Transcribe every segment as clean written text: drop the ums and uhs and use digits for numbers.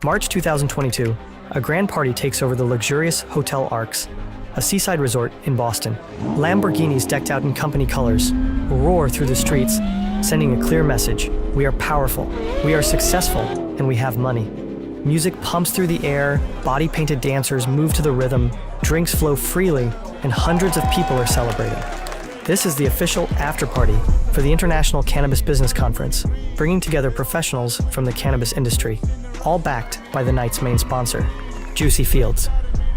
March 2022, a grand party takes over the luxurious Hotel Arcs, a seaside resort in Boston. Lamborghinis decked out in company colors roar through the streets, sending a clear message. We are powerful, we are successful, and we have money. Music pumps through the air, body-painted dancers move to the rhythm, drinks flow freely, and hundreds of people are celebrating. This is the official after-party for the International Cannabis Business Conference, bringing together professionals from the cannabis industry, all backed by the night's main sponsor, Juicy Fields.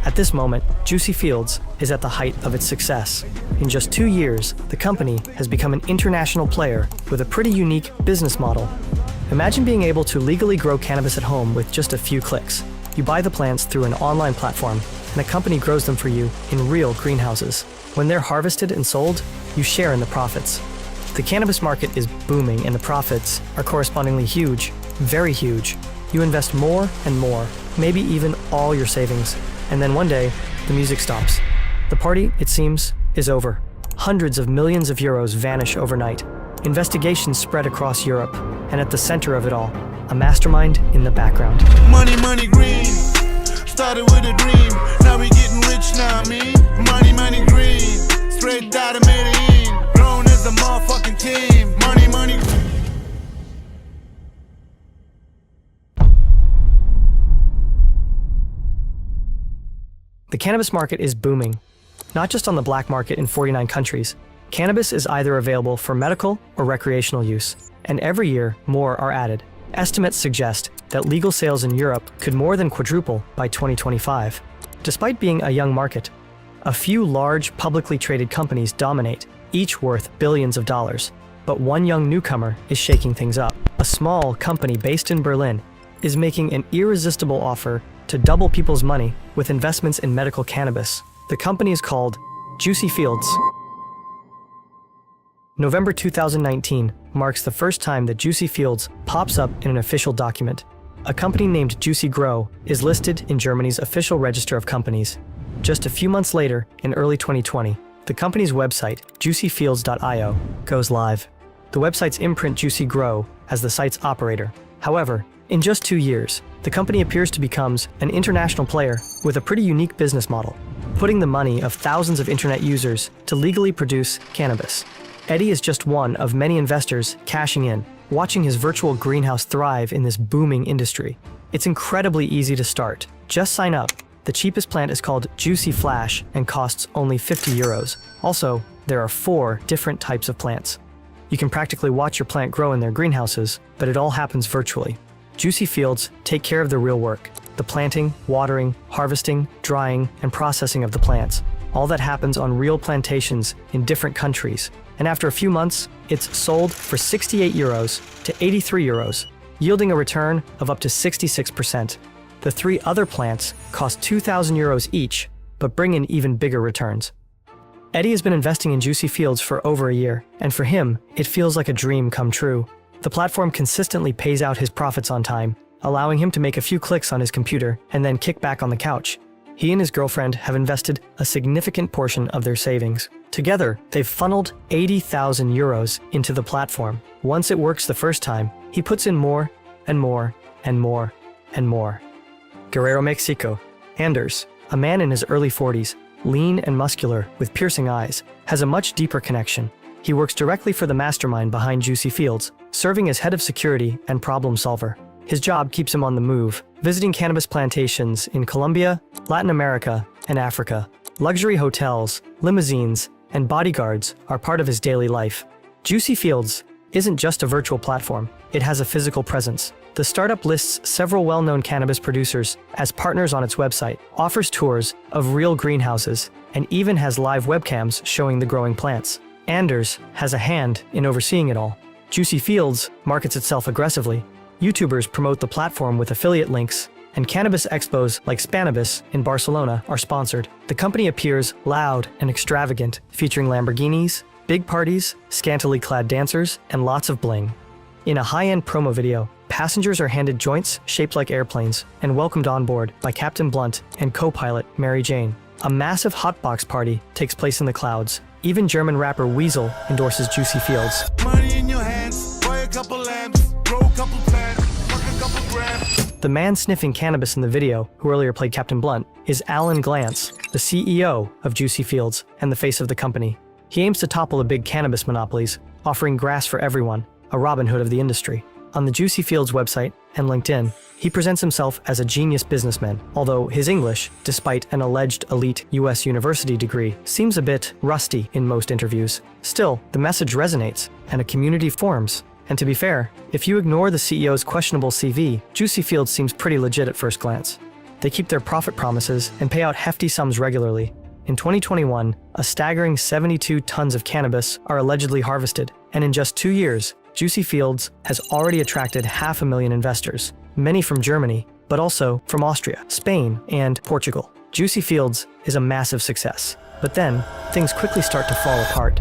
At this moment, Juicy Fields is at the height of its success. In just 2 years, the company has become an international player with a pretty unique business model. Imagine being able to legally grow cannabis at home with just a few clicks. You buy the plants through an online platform, and a company grows them for you in real greenhouses. When they're harvested and sold, you share in the profits. The cannabis market is booming, and the profits are correspondingly huge, very huge. You invest more and more, maybe even all your savings, and then one day, the music stops. The party, it seems, is over. Hundreds of millions of euros vanish overnight. Investigations spread across Europe, and at the center of it all, a mastermind in the background. Money, money, green. Started with a dream. Now we getting rich now, I mean. Money, money, green. Straight out of Medellin. Grown as a motherfucking team. Money, money, green. The cannabis market is booming. Not just on the black market in 49 countries. Cannabis is either available for medical or recreational use, and every year more are added. Estimates suggest that legal sales in Europe could more than quadruple by 2025. Despite being a young market, a few large publicly traded companies dominate, each worth billions of dollars. But one young newcomer is shaking things up. A small company based in Berlin is making an irresistible offer to double people's money with investments in medical cannabis. The company is called Juicy Fields. November 2019 marks the first time that Juicy Fields pops up in an official document. A company named Juicy Grow is listed in Germany's official register of companies. Just a few months later, in early 2020, the company's website, juicyfields.io, goes live. The website's imprint Juicy Grow as the site's operator. However, in just 2 years, the company appears to become an international player with a pretty unique business model, putting the money of thousands of internet users to legally produce cannabis. Eddie is just one of many investors cashing in, watching his virtual greenhouse thrive in this booming industry. It's incredibly easy to start. Just sign up. The cheapest plant is called Juicy Flash and costs only 50 euros. Also, there are 4 different types of plants. You can practically watch your plant grow in their greenhouses, but it all happens virtually. Juicy Fields take care of the real work: the planting, watering, harvesting, drying, and processing of the plants. All that happens on real plantations in different countries. And after a few months, it's sold for 68 euros to 83 euros, yielding a return of up to 66%. The 3 other plants cost 2,000 euros each, but bring in even bigger returns. Eddie has been investing in Juicy Fields for over a year, and for him, it feels like a dream come true. The platform consistently pays out his profits on time, allowing him to make a few clicks on his computer and then kick back on the couch. He and his girlfriend have invested a significant portion of their savings. Together, they've funneled 80,000 euros into the platform. Once it works the first time, he puts in more and more and more and more. Guerrero, Mexico. Anders, a man in his early 40s, lean and muscular with piercing eyes, has a much deeper connection. He works directly for the mastermind behind Juicy Fields, serving as head of security and problem solver. His job keeps him on the move, visiting cannabis plantations in Colombia, Latin America, and Africa. Luxury hotels, limousines, and bodyguards are part of his daily life. Juicy Fields isn't just a virtual platform, it has a physical presence. The startup lists several well-known cannabis producers as partners on its website, offers tours of real greenhouses, and even has live webcams showing the growing plants. Anders has a hand in overseeing it all. Juicy Fields markets itself aggressively. YouTubers promote the platform with affiliate links, and cannabis expos like Spannabis in Barcelona are sponsored. The company appears loud and extravagant, featuring Lamborghinis, big parties, scantily clad dancers, and lots of bling. In a high-end promo video, passengers are handed joints shaped like airplanes and welcomed on board by Captain Blunt and co-pilot Mary Jane. A massive hotbox party takes place in the clouds. Even German rapper Weasel endorses Juicy Fields. Money in your hands, buy a couple lamps, grow a couple plants, fuck a couple grams. The man sniffing cannabis in the video, who earlier played Captain Blunt, is Alan Glantz, the CEO of Juicy Fields and the face of the company. He aims to topple the big cannabis monopolies, offering grass for everyone, a Robin Hood of the industry. On the Juicy Fields website and LinkedIn, he presents himself as a genius businessman, although his English, despite an alleged elite US university degree, seems a bit rusty in most interviews. Still, the message resonates, and a community forms. And to be fair, if you ignore the CEO's questionable CV, Juicy Fields seems pretty legit at first glance. They keep their profit promises and pay out hefty sums regularly. In 2021, a staggering 72 tons of cannabis are allegedly harvested, and in just 2 years, Juicy Fields has already attracted 500,000 investors, many from Germany, but also from Austria, Spain, and Portugal. Juicy Fields is a massive success, but then things quickly start to fall apart.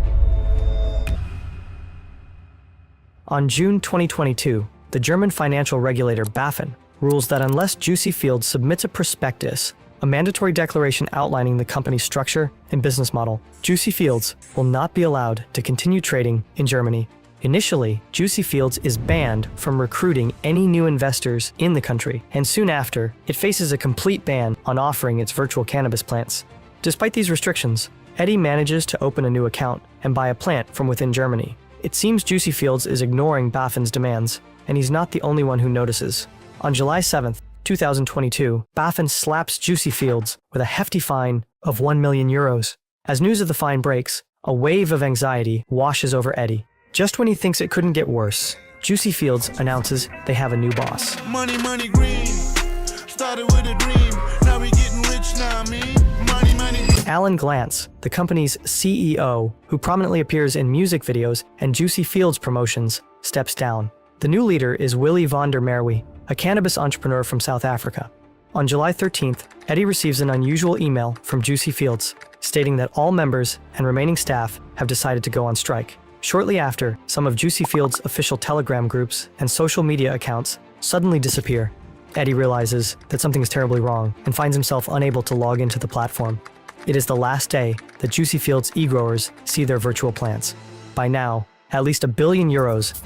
On June 2022, the German financial regulator BaFin rules that unless Juicy Fields submits a prospectus, a mandatory declaration outlining the company's structure and business model, Juicy Fields will not be allowed to continue trading in Germany. Initially, Juicy Fields is banned from recruiting any new investors in the country, and soon after, it faces a complete ban on offering its virtual cannabis plants. Despite these restrictions, Eddie manages to open a new account and buy a plant from within Germany. It seems Juicy Fields is ignoring BaFin's demands, and he's not the only one who notices. On July 7th, 2022, BaFin slaps Juicy Fields with a hefty fine of €1 million. As news of the fine breaks, a wave of anxiety washes over Eddie. Just when he thinks it couldn't get worse, Juicy Fields announces they have a new boss. Money, money, green. Started with a dream. Now we getting rich now, I mean. Money, money. Alan Glantz, the company's CEO, who prominently appears in music videos and Juicy Fields promotions, steps down. The new leader is Willy van der Merwe, a cannabis entrepreneur from South Africa. On July 13th, Eddie receives an unusual email from Juicy Fields, stating that all members and remaining staff have decided to go on strike. Shortly after, some of Juicy Fields' official Telegram groups and social media accounts suddenly disappear. Eddie realizes that something is terribly wrong and finds himself unable to log into the platform. It is the last day that Juicy Fields e-growers see their virtual plants. By now, at least €1 billion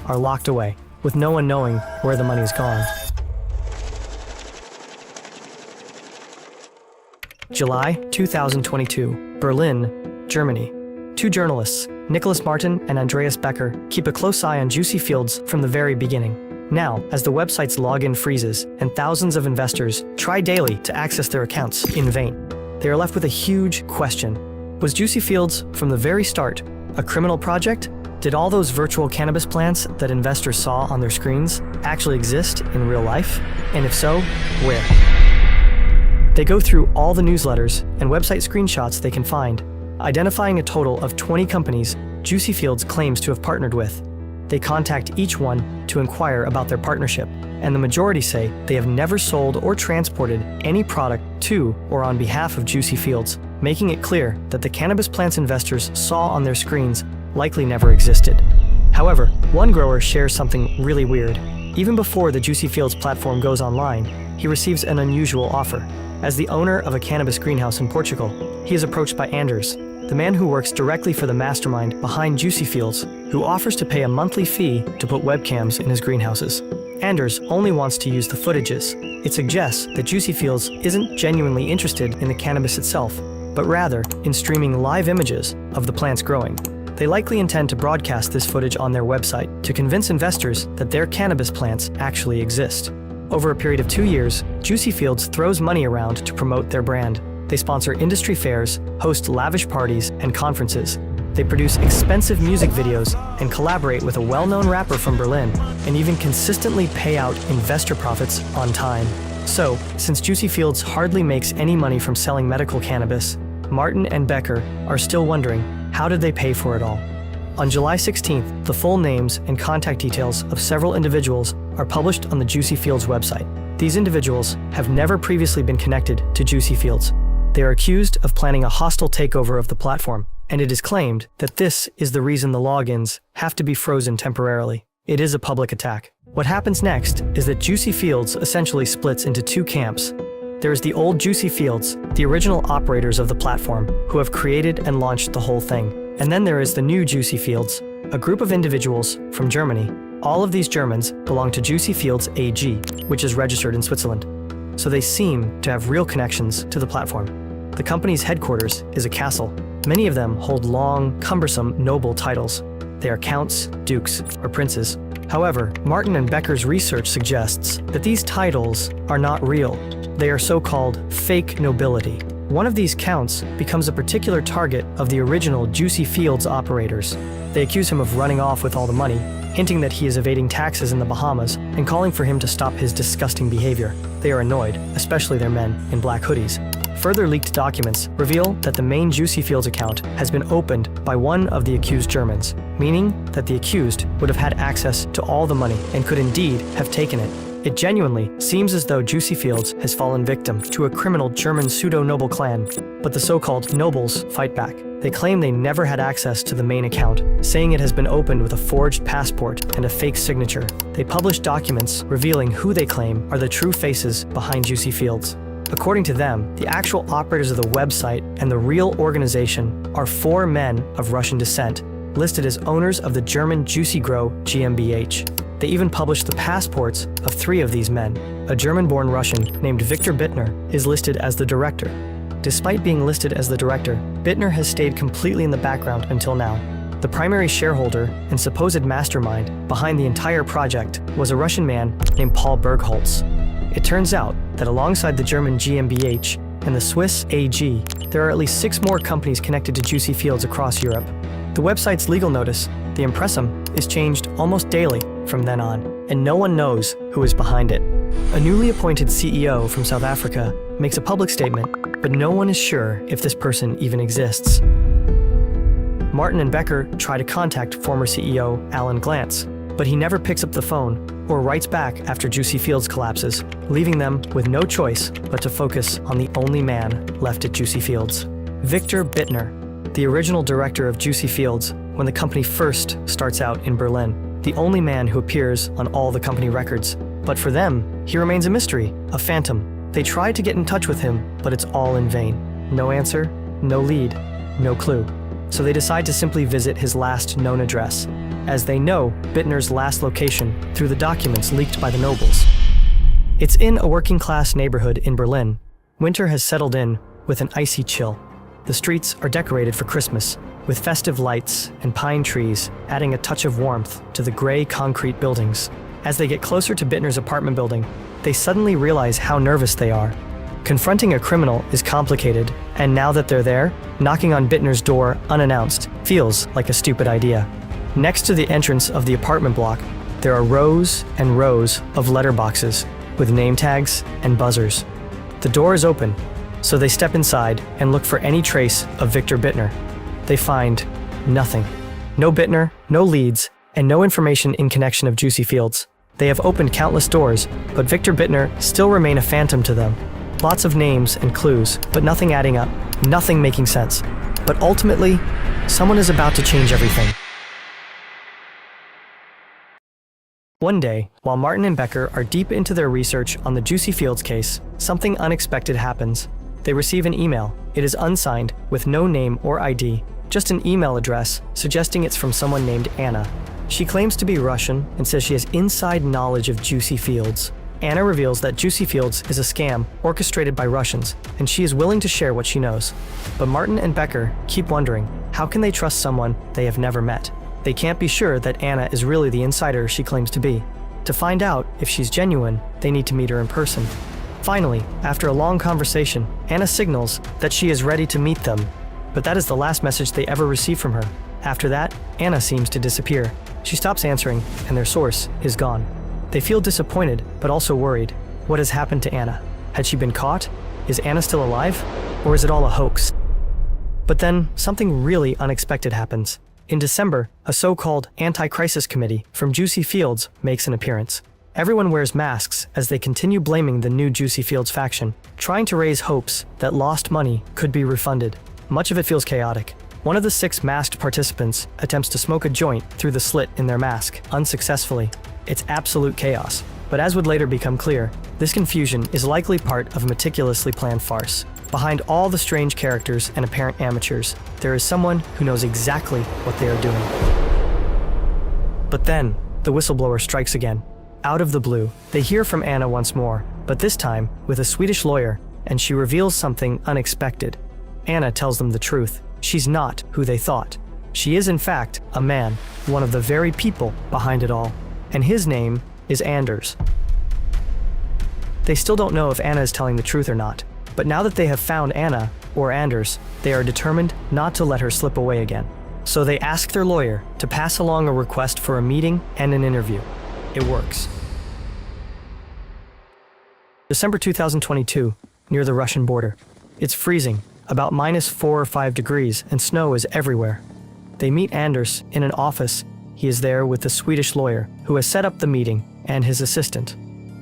are locked away, with no one knowing where the money is gone. July 2022, Berlin, Germany. Two journalists, Nicholas Martin and Andreas Becker, keep a close eye on Juicy Fields from the very beginning. Now, as the website's login freezes and thousands of investors try daily to access their accounts in vain, they are left with a huge question. Was Juicy Fields, from the very start, a criminal project? Did all those virtual cannabis plants that investors saw on their screens actually exist in real life? And if so, where? They go through all the newsletters and website screenshots they can find, identifying a total of 20 companies Juicy Fields claims to have partnered with. They contact each one to inquire about their partnership, and the majority say they have never sold or transported any product to or on behalf of Juicy Fields, making it clear that the cannabis plants investors saw on their screens likely never existed. However, one grower shares something really weird. Even before the Juicy Fields platform goes online, he receives an unusual offer. As the owner of a cannabis greenhouse in Portugal, he is approached by Anders, the man who works directly for the mastermind behind Juicy Fields, who offers to pay a monthly fee to put webcams in his greenhouses. Anders only wants to use the footages. It suggests that Juicy Fields isn't genuinely interested in the cannabis itself, but rather in streaming live images of the plants growing. They likely intend to broadcast this footage on their website to convince investors that their cannabis plants actually exist. Over a period of 2 years, Juicy Fields throws money around to promote their brand. They sponsor industry fairs, host lavish parties and conferences. They produce expensive music videos and collaborate with a well-known rapper from Berlin, and even consistently pay out investor profits on time. So, since Juicy Fields hardly makes any money from selling medical cannabis, Martin and Becker are still wondering, how did they pay for it all? On July 16th, the full names and contact details of several individuals are published on the Juicy Fields website. These individuals have never previously been connected to Juicy Fields. They are accused of planning a hostile takeover of the platform, and it is claimed that this is the reason the logins have to be frozen temporarily. It is a public attack. What happens next is that Juicy Fields essentially splits into two camps. There is the old Juicy Fields, the original operators of the platform, who have created and launched the whole thing. And then there is the new Juicy Fields, a group of individuals from Germany, All of these Germans belong to Juicy Fields AG, which is registered in Switzerland. So they seem to have real connections to the platform. The company's headquarters is a castle. Many of them hold long, cumbersome, noble titles. They are counts, dukes, or princes. However, Martin and Becker's research suggests that these titles are not real. They are so-called fake nobility. One of these counts becomes a particular target of the original Juicy Fields operators. They accuse him of running off with all the money, hinting that he is evading taxes in the Bahamas and calling for him to stop his disgusting behavior. They are annoyed, especially their men in black hoodies. Further leaked documents reveal that the main Juicy Fields account has been opened by one of the accused Germans, meaning that the accused would have had access to all the money and could indeed have taken it. It genuinely seems as though Juicy Fields has fallen victim to a criminal German pseudo-noble clan, but the so-called nobles fight back. They claim they never had access to the main account, saying it has been opened with a forged passport and a fake signature. They publish documents revealing who they claim are the true faces behind Juicy Fields. According to them, the actual operators of the website and the real organization are 4 men of Russian descent, listed as owners of the German Juicy Grow GmbH. They even published the passports of 3 of these men. A German-born Russian named Viktor Bittner is listed as the director. Despite being listed as the director, Bittner has stayed completely in the background until now. The primary shareholder and supposed mastermind behind the entire project was a Russian man named Paul Bergholz. It turns out that alongside the German GmbH and the Swiss AG, there are at least 6 more companies connected to Juicy Fields across Europe. The website's legal notice, the Impressum, is changed almost daily from then on, and no one knows who is behind it. A newly appointed CEO from South Africa makes a public statement, but no one is sure if this person even exists. Martin and Becker try to contact former CEO Alan Glantz, but he never picks up the phone or writes back after Juicy Fields collapses, leaving them with no choice but to focus on the only man left at Juicy Fields. Viktor Bittner, the original director of Juicy Fields when the company first starts out in Berlin, the only man who appears on all the company records. But for them, he remains a mystery, a phantom. They try to get in touch with him, but it's all in vain. No answer, no lead, no clue. So they decide to simply visit his last known address, as they know Bittner's last location through the documents leaked by the nobles. It's in a working-class neighborhood in Berlin. Winter has settled in with an icy chill. The streets are decorated for Christmas, with festive lights and pine trees adding a touch of warmth to the gray concrete buildings. As they get closer to Bittner's apartment building, they suddenly realize how nervous they are. Confronting a criminal is complicated, and now that they're there, knocking on Bittner's door unannounced feels like a stupid idea. Next to the entrance of the apartment block, there are rows and rows of letterboxes with name tags and buzzers. The door is open, so they step inside and look for any trace of Viktor Bittner. They find nothing. No Bittner, no leads, and no information in connection of Juicy Fields. They have opened countless doors, but Viktor Bittner still remain a phantom to them. Lots of names and clues, but nothing adding up, nothing making sense. But ultimately, someone is about to change everything. One day, while Martin and Becker are deep into their research on the Juicy Fields case, something unexpected happens. They receive an email. It is unsigned, with no name or ID, just an email address suggesting it's from someone named Anna. She claims to be Russian and says she has inside knowledge of Juicy Fields. Anna reveals that Juicy Fields is a scam orchestrated by Russians, and she is willing to share what she knows. But Martin and Becker keep wondering, how can they trust someone they have never met? They can't be sure that Anna is really the insider she claims to be. To find out if she's genuine, they need to meet her in person. Finally, after a long conversation, Anna signals that she is ready to meet them. But that is the last message they ever receive from her. After that, Anna seems to disappear. She stops answering, and their source is gone. They feel disappointed, but also worried. What has happened to Anna? Had she been caught? Is Anna still alive? Or is it all a hoax? But then, something really unexpected happens. In December, a so-called anti-crisis committee from Juicy Fields makes an appearance. Everyone wears masks as they continue blaming the new Juicy Fields faction, trying to raise hopes that lost money could be refunded. Much of it feels chaotic. One of the 6 masked participants attempts to smoke a joint through the slit in their mask, unsuccessfully. It's absolute chaos. But as would later become clear, this confusion is likely part of a meticulously planned farce. Behind all the strange characters and apparent amateurs, there is someone who knows exactly what they are doing. But then, the whistleblower strikes again. Out of the blue, they hear from Anna once more, but this time with a Swedish lawyer, and she reveals something unexpected. Anna tells them the truth. She's not who they thought. She is in fact a man, one of the very people behind it all, and his name is Anders. They still don't know if Anna is telling the truth or not, but now that they have found Anna, or Anders, they are determined not to let her slip away again. So they ask their lawyer to pass along a request for a meeting and an interview. It works. December 2022, near the Russian border. It's freezing, about -4 or 5 degrees, and snow is everywhere. They meet Anders in an office. He is there with the Swedish lawyer who has set up the meeting and his assistant.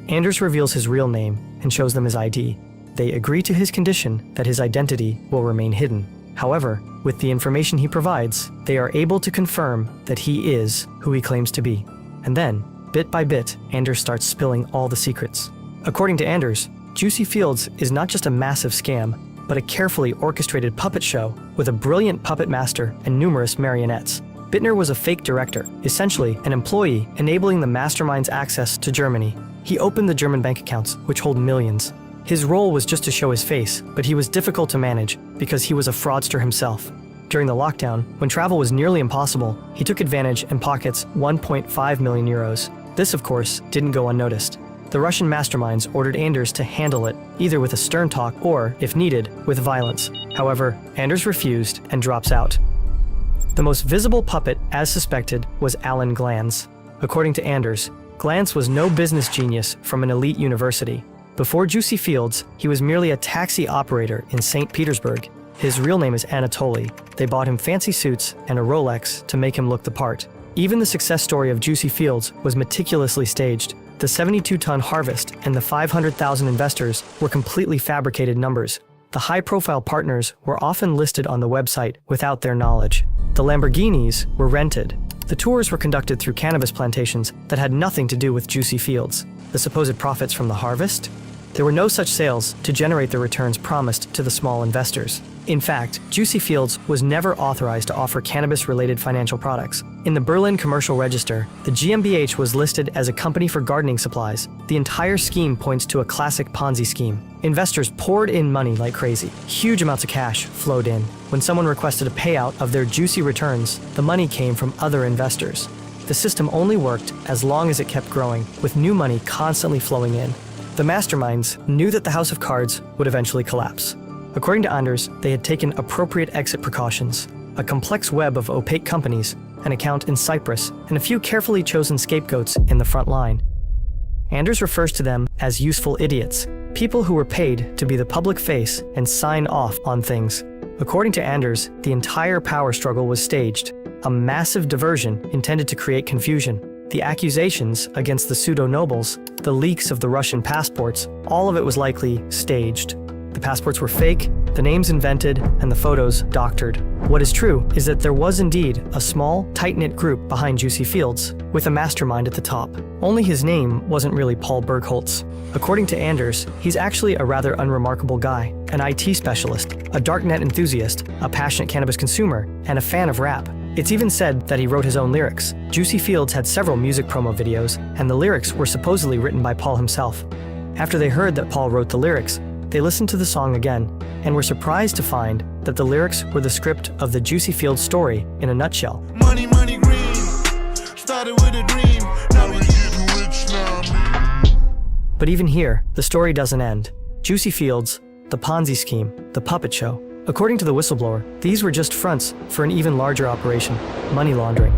Anders reveals his real name and shows them his ID. They agree to his condition that his identity will remain hidden. However, with the information he provides, they are able to confirm that he is who he claims to be. And then, bit by bit, Anders starts spilling all the secrets. According to Anders, Juicy Fields is not just a massive scam, but a carefully orchestrated puppet show with a brilliant puppet master and numerous marionettes. Bittner was a fake director, essentially an employee enabling the mastermind's access to Germany. He opened the German bank accounts, which hold millions. His role was just to show his face, but he was difficult to manage because he was a fraudster himself. During the lockdown, when travel was nearly impossible, he took advantage and pockets 1.5 million euros. This, of course, didn't go unnoticed. The Russian masterminds ordered Anders to handle it, either with a stern talk or, if needed, with violence. However, Anders refused and drops out. The most visible puppet, as suspected, was Alan Glans. According to Anders, Glans was no business genius from an elite university. Before Juicy Fields, he was merely a taxi operator in St. Petersburg. His real name is Anatoly. They bought him fancy suits and a Rolex to make him look the part. Even the success story of Juicy Fields was meticulously staged. The 72-ton harvest and the 500,000 investors were completely fabricated numbers. The high-profile partners were often listed on the website without their knowledge. The Lamborghinis were rented. The tours were conducted through cannabis plantations that had nothing to do with Juicy Fields. The supposed profits from the harvest? There were no such sales to generate the returns promised to the small investors. In fact, Juicy Fields was never authorized to offer cannabis-related financial products. In the Berlin Commercial Register, the GmbH was listed as a company for gardening supplies. The entire scheme points to a classic Ponzi scheme. Investors poured in money like crazy. Huge amounts of cash flowed in. When someone requested a payout of their juicy returns, the money came from other investors. The system only worked as long as it kept growing, with new money constantly flowing in. The masterminds knew that the house of cards would eventually collapse. According to Anders, they had taken appropriate exit precautions, a complex web of opaque companies, an account in Cyprus, and a few carefully chosen scapegoats in the front line. Anders refers to them as useful idiots, people who were paid to be the public face and sign off on things. According to Anders, the entire power struggle was staged, a massive diversion intended to create confusion. The accusations against the pseudo-nobles, the leaks of the Russian passports, all of it was likely staged. The passports were fake, the names invented, and the photos doctored. What is true is that there was indeed a small, tight-knit group behind Juicy Fields, with a mastermind at the top. Only his name wasn't really Paul Bergholtz. According to Anders, he's actually a rather unremarkable guy, an IT specialist, a darknet enthusiast, a passionate cannabis consumer, and a fan of rap. It's even said that he wrote his own lyrics. Juicy Fields had several music promo videos, and the lyrics were supposedly written by Paul himself. After they heard that Paul wrote the lyrics, they listened to the song again, and were surprised to find that the lyrics were the script of the Juicy Fields story in a nutshell. Money, money green. Started with a dream. Now we getting rich now. But even here, the story doesn't end. Juicy Fields, the Ponzi scheme, the puppet show. According to the whistleblower, these were just fronts for an even larger operation, money laundering.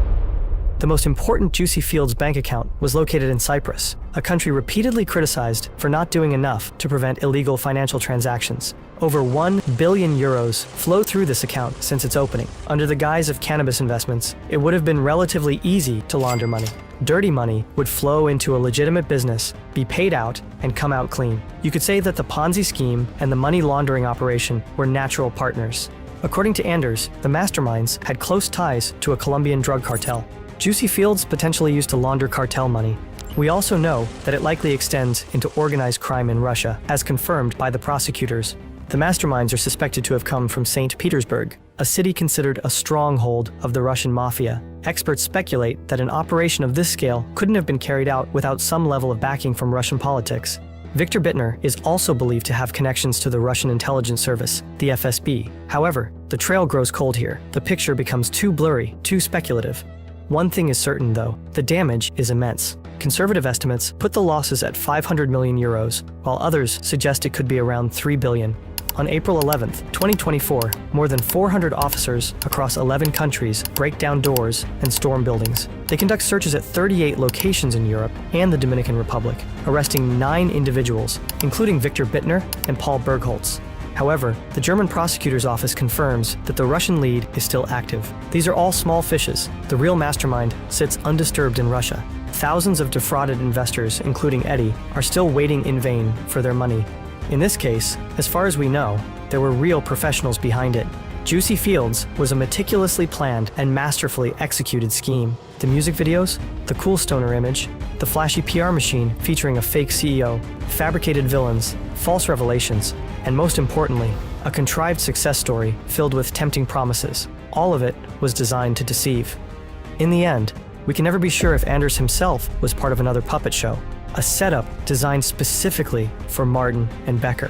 The most important Juicy Fields bank account was located in Cyprus, a country repeatedly criticized for not doing enough to prevent illegal financial transactions. Over 1 billion euros flow through this account since its opening. Under the guise of cannabis investments, it would have been relatively easy to launder money. Dirty money would flow into a legitimate business, be paid out, and come out clean. You could say that the Ponzi scheme and the money laundering operation were natural partners. According to Anders, the masterminds had close ties to a Colombian drug cartel. Juicy Fields potentially used to launder cartel money. We also know that it likely extends into organized crime in Russia, as confirmed by the prosecutors. The masterminds are suspected to have come from St. Petersburg, a city considered a stronghold of the Russian mafia. experts speculate that an operation of this scale couldn't have been carried out without some level of backing from Russian politics. Viktor Bittner is also believed to have connections to the Russian intelligence service, the FSB. However, the trail grows cold here. The picture becomes too blurry, too speculative. One thing is certain, though: the damage is immense. Conservative estimates put the losses at 500 million euros, while others suggest it could be around 3 billion. On April 11, 2024, more than 400 officers across 11 countries break down doors and storm buildings. They conduct searches at 38 locations in Europe and the Dominican Republic, arresting 9 individuals, including Viktor Bittner and Paul Bergholz. However, the German prosecutor's office confirms that the Russian lead is still active. These are all small fishes. The real mastermind sits undisturbed in Russia. Thousands of defrauded investors, including Eddie, are still waiting in vain for their money. In this case, as far as we know, there were real professionals behind it. Juicy Fields was a meticulously planned and masterfully executed scheme. The music videos, the cool stoner image, the flashy PR machine featuring a fake CEO, fabricated villains, false revelations, and most importantly, a contrived success story filled with tempting promises. All of it was designed to deceive. In the end, we can never be sure if Anders himself was part of another puppet show, a setup designed specifically for Martin and Becker.